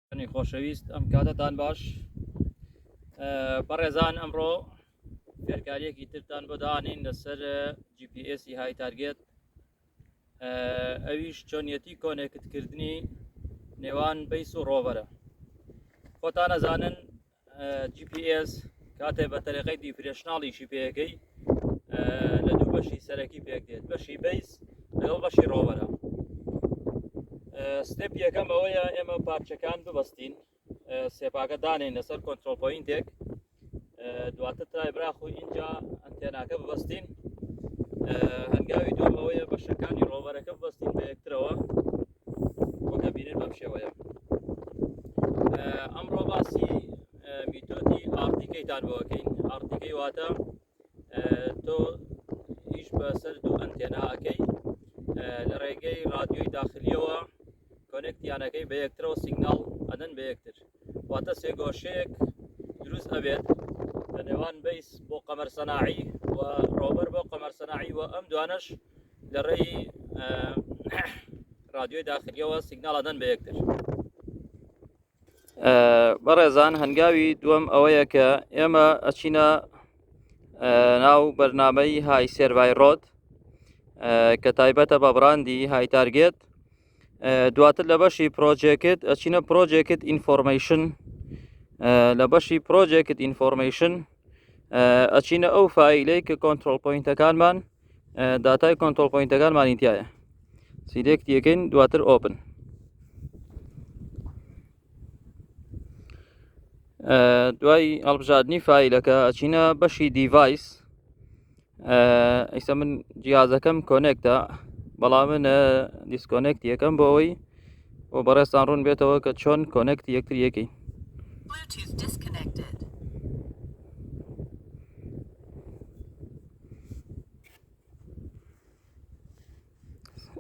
خۆشەویست ئەم کاتتان باش بەڕێزان ئەمڕۆ فێرکاریەکی ترتان بەدانین لەسەر GPS های تارگێت ئەویش چۆنیەتی کۆنێکتکردنی نێوان بیس و ڕۆڤەرە. خۆتان ئەزانن GPS کاتێ بە تەریقەی دیفرێشناڵیشی پێەکەی لە دوو بەشی سەرەکی پێک دێت، بەشی بیس لەگەڵ بەشی ڕۆڤەرە. ستێپ یەکەم ئەوەیە ئێمە پارچەکان ببەستین، سێپاکە دانین لەسەر کۆنترۆل پۆینتێک، دواتر تای براخۆی اینجا ئەنتێناکە ببەستین. هەنگاوی دوم ئەوەیە بەشەکانی ڕۆڤەرەکە ببەستین بە یەکترەوە وەکە بینن بەم شێوەیە. ئەمڕۆ باسی میتۆدی ئارتیکەیتان بۆکەین. ئارتیکەی واتە تۆ هیچ بەسەر دوو ئەنتێناکەی لە ڕێگەی رادیۆی داخلیەوە کۆنێکتیانەکەی بە یەکترەوە سیگناڵ ئەدەن بە یەکتر، واتە سێگۆشەیەک دروست ئەبێت لە نێوان بیس بۆ قەمەر سەناعی و ڕۆڤەر بۆ قەمەر سەناعی، و ئەم دوانەش لە ڕێی رادیۆی داخلیەوە سیگناڵ ئەدەن بە یەکتر. بەڕێزان هەنگاوی دووەم ئەوەیە کە ئێمە ئەچینە ناو بەرنامەی های سێڤای ڕۆد کە تایبەتە بە بڕاندی های تارگێت. دواتر لە بەشی پرۆجێکت ئەچینە پرۆجێکت ئینفۆرمەیشن. لە بەشی پرۆجێکت ئینفۆرمەیشن ئەچینە ئەو فایلەی کە کۆنترۆل پۆینتەکانمان داتای کۆنترۆل پۆینتەکانمانی تایە، سیلێکت یەکەین، دواتر ئۆپن. دوای هەڵبژاردننی فایلەکە ئەچینە بەشی دیڤایس. ئەیسا من جیازەکەم کۆنێکتە، بەڵام من دیسکۆنێکت یەکەم بۆ ئەوەی بۆ بەڕێستان ڕوون بێتەوە کە چۆن کۆنێکتی یەکتر یەکەی.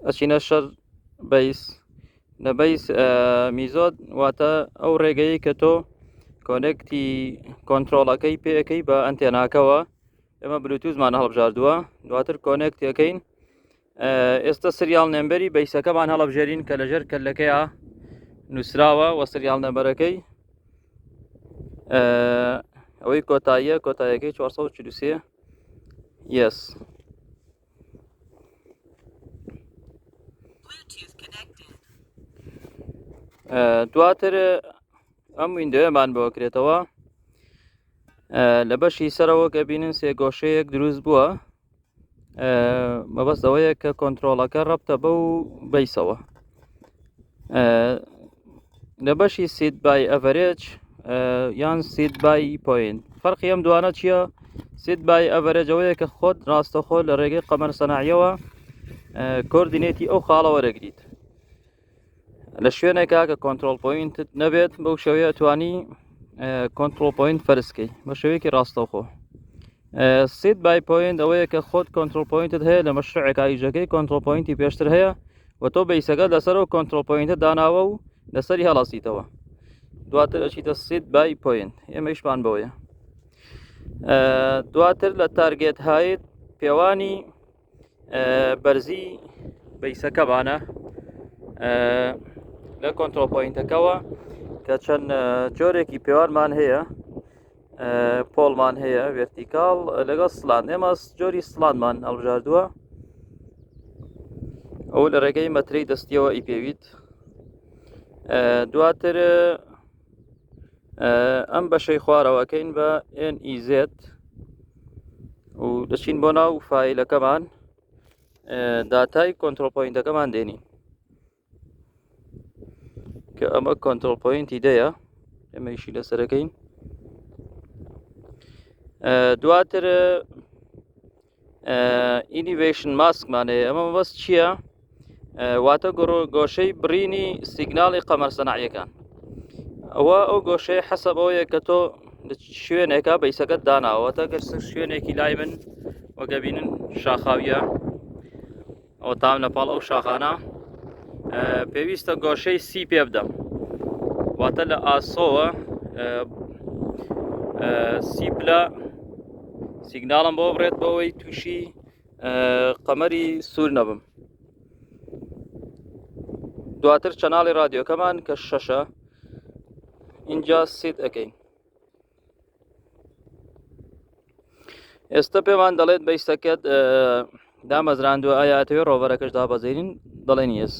ئەچینە شەر بیس. لە بیس میزۆد واتە ئەو ڕێگەی کە تۆ کۆنێکتی کۆنترۆڵەکەی پێەکەی بە ئەنتێناکەوە. ئێمە بلوتوزمان هەڵبژاردووە، دواتر کۆنێکت یەکەین. ئێستا سریال نێمبەری بیسەکەمان هەڵبژێرین کە لەژێر کەلەکەیە نووسراوە، وە سریال نێمبەرەکەی ئەوەی کۆتاییەکەی 443 یس. دواتر ئەم ویندۆیەمان بۆکرێتەوە. لە بەشی سەرەوە کە بینن سێ گۆشەیەک دروست بووە، مەبەست ئەوەیە کە کۆنترۆڵەکە ڕەبتە بەو بیسەوە. لە بەشی سیت بای ئەڤەرێج یان سیت بای پۆینت، فەرقی ئەم دوانە چییە؟ سیت بای ئەڤەرێج ئەوەیە کە خۆت ڕاستەخۆ لە ڕێگەی قەمەر سەناعیەوە کۆردینێتی ئەو خاڵە وەرەگریت لە شوێنێکا کە کۆنترۆل پۆینتت نەبێت، بەو شێوەیە توانی کۆنترۆل پۆینت فەرزکەی بە شێوەیەکی ڕاستەوخۆ. سیت بای پۆینت ئەوەیە کە خۆت کۆنترۆل پۆینتت هەیە لە مەشروعێکا ئیژەکەی کۆنترۆل پۆینتی پێشتر هەیە، و تۆ بیسەکە لەسەرەوە کۆنترۆل پۆینتە داناوە و لەسەری هەڵاسیتەوە، دواتر ئەچیتە سیت بای پۆینت. ئێمە ئیشمان بەوەیە. دواتر لە تارگێت هایت پێوانی بەرزی بیسەکەمانە لە کۆنترۆل پۆینتەکەەوە کە چەند جۆرێکی پێوانمان هەیە. پۆڵمان هەیە ڤێرتیکاڵ لەگەڵ سڵان. ئێمە جۆری سڵانمان هەڵبژاردووە، ئەو لە ڕێگەی مەترەی دەستیەوە ئی پێویت. دواتر ئەم بەشەی خوارەوەکەین بە NEZ و دەچین بۆ ناو فایلەکەمان، داتای کۆنترۆل پۆینتەکەمان دێنین کە ئەمە کۆنترۆل پۆینتی دەیە، ئێمە ئیشی لەسەرەکەین. دواتر ئینیڤێشن ماسکمان هەیە. ئەمە مەبەست چییە؟ واتە گۆشەی بڕینی سیگناڵی قەمەر سەناعیەکان. ئەوە ئەو گۆشەی حەسەب ئەوەیە کە تۆ شوێنێکە بیسەکەت داناوەتە گەر شوێنێکی لای من وەگە بینن شاخاویە ئەو تام لەپاڵ ئەو شاخانە پێویستە گۆشەی سی پێ بدەم، واتە لە ئاسۆوە سی پلە سیگناڵم بۆ بڕێت بەوەی تووشی قەمەری سوور نەبم. دواتر چەناڵی رادیۆکەمان کە 6 اینجا سید ئەەکەین. ئێستا پێمان دەڵێت بەیستەکەت دامەزراندووە ئاياتەوەی ڕۆڤەرەکەش دابەزێنین، دەڵێن یەس.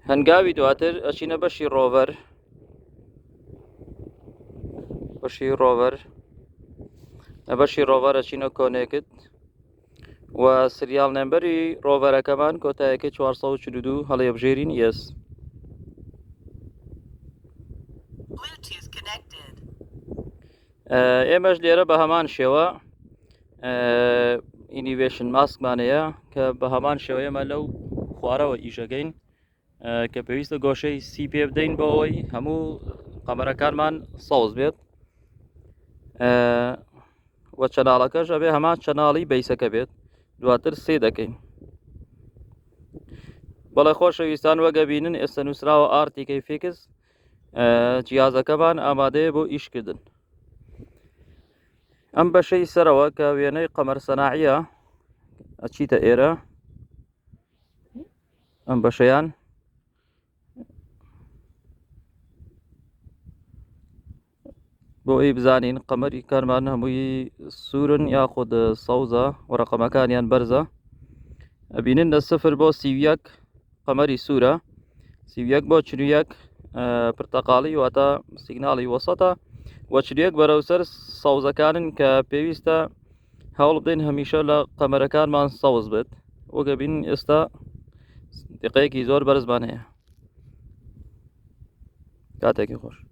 هەنگاوی دواتر ئەچینە بەشی ڕۆڤەر، لە بەشی ڕۆڤەر ئەچینە کۆنێکت و سریال نێمبەری ڕۆڤەرەکەمان کۆتایەکە 442 هەڵێبژێرین یەس. ئێمەش لێرە بە هەمان شێوە ئینیڤێشن ماسکمانەیە کە بە هەمان شێوە ئێمە لەو خوارەوە ئیشەکەین کە پێویستە گۆشەی سی پێ بدەین بۆ ئەوەی هەموو قەمەرەکانمان سەوز بێت وە چەناڵەکەش ئەبێ هەمان چەناڵی بەیسەکە بێت، دواتر سێ دەکەین. بەڵێ خۆشەویستان وەگە بینن ئێستا نووسراوە ئارتیکەی فیکس، جیازەکەمان ئامادەیە بۆ ئیشکردن. ئەم بەشەی سەرەوە کە وێنەی قەمەر سەناعیە ئەچیتە ئێرە، ئەم بەشەیان بۆ ئەی بزانین قەمەری کارمان هەمووی سوورن یاخود سەوزە و ڕەقەمەکانیان بەرزە. ئەبینن لە 0 بۆ 31 قەمەری سوورە، 31 بۆ 41 پرتەقاڵی واتە سیگناڵی وەسەتە، و 41 بەرەوسەر سەوزەکانن کە پێویستە هەوڵ بدەین هەمیشە لە قەمەرەکانمان سەوز بێت. وەگە بینن ئێستا دقەیەکی زۆر بەرزمان هەیە. کاتێکی خۆش.